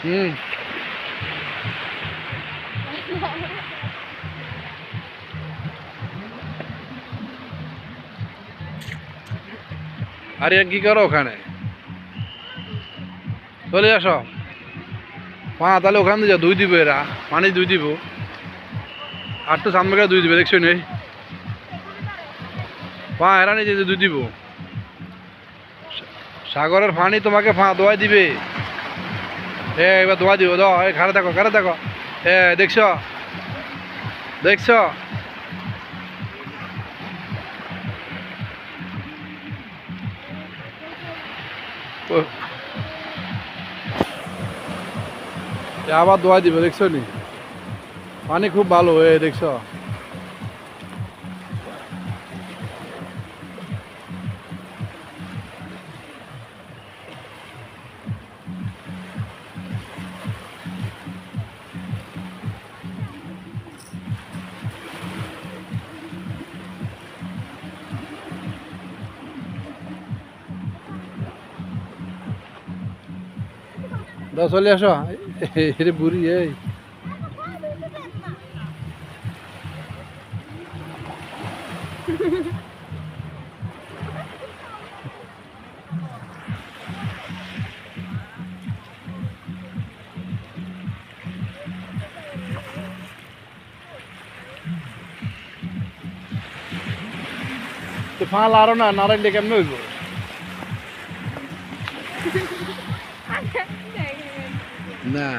হুম। আরে কি করো ওখানে? চলে আসো। পা তাহলে ওখান দিয়ে ধুই দিব, এরা পানি ধুই দিব। আর তো সামনে গিয়ে ধুই দিবে, দেখছো নেই? পা এরা নিয়ে যেতে ধুই দিব। সাগরের পানি তোমাকে পা ধোয়াই দিবে। এবার ধোয়া দিব, দাও। ঘাড়ে দেখো, ঘাড়ে দেখো। দেখছো? দেখছো? আবার ধোয়া দিবে, দেখছো নি? পানি খুব ভালো, দেখছো? দাও, চলে আসো। এরে বুড়ি এই। তো পা লাড়ো না, নাড়াইলে কেমন হইব? না।